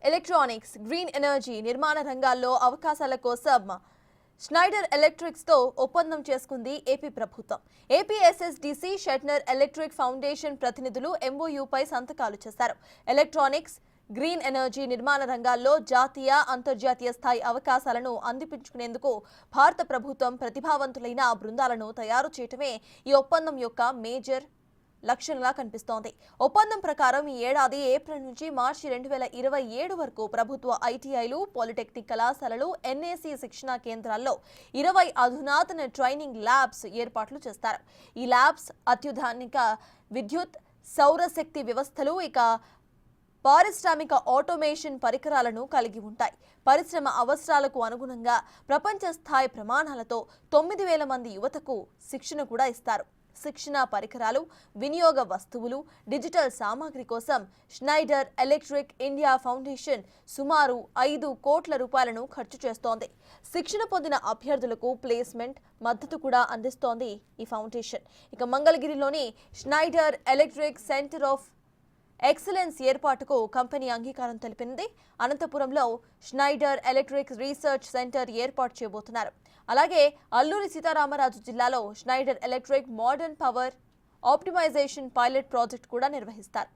Electronics, green energy, నిర్మాణ రంగాల్లో అవకాశాల కోసం స్నైడర్ ఎలక్ట్రిక్స్ తో ఒప్పందం చేసుకుంది ఏపీ ప్రభుత్వం. ఏపీఎస్ఎస్డీసీ షెట్నర్ ఎలక్ట్రిక్ ఫౌండేషన్ ప్రతినిధులు ఎంఓయూపై సంతకాలు చేశారు. ఎలక్ట్రానిక్స్, గ్రీన్ ఎనర్జీ, నిర్మాణ రంగాల్లో జాతీయ, అంతర్జాతీయ స్థాయి అవకాశాలను అందిపుచ్చుకునేందుకు భారత ప్రభుత్వం ప్రతిభావంతులైన బృందాలను తయారు చేయటమే ఈ ఒప్పందం యొక్క మేజర్ లక్ష్యంగా కనిపిస్తోంది. ఒప్పందం ప్రకారం ఈ ఏడాది ఏప్రిల్ నుంచి మార్చి 2027 వరకు ప్రభుత్వ ఐటీఐలు, పాలిటెక్నిక్ కళాశాలలు, ఎన్ఏసీ శిక్షణా కేంద్రాల్లో 20 అధునాతన ట్రైనింగ్ ల్యాబ్స్ ఏర్పాట్లు చేస్తారు. ఈ ల్యాబ్స్ అత్యాధునిక విద్యుత్, సౌరశక్తి వ్యవస్థలు, పారిశ్రామిక ఆటోమేషన్ పరికరాలను కలిగి ఉంటాయి. పరిశ్రమ అవసరాలకు అనుగుణంగా ప్రపంచ స్థాయి ప్రమాణాలతో 9,000 మంది యువతకు శిక్షణ కూడా ఇస్తారు. శిక్షణ పరికరాలు, వినియోగ వస్తువులు, డిజిటల్ సామాగ్రి కోసం స్నైడర్ ఎలక్ట్రిక్ ఇండియా ఫౌండేషన్ సుమారు 5 కోట్ల రూపాయలను ఖర్చు చేస్తోంది. శిక్షణ పొందిన అభ్యర్థులకు ప్లేస్మెంట్ మద్దతు కూడా అందిస్తోంది ఈ ఫౌండేషన్. మంగళగిరిలోని Schneider Electric centre of excellence ఏర్పాటుకు కంపెనీ అంగీకారం తెలిపింది. అనంతపురంలో స్నైడర్ ఎలక్ట్రిక్ రీసెర్చ్ సెంటర్ ఏర్పాటు చేయబోతున్నారు. అలాగే అల్లూరి సీతారామరాజు జిల్లాలో Schneider electric modern power optimization pilot project కూడా నిర్వహిస్తారు.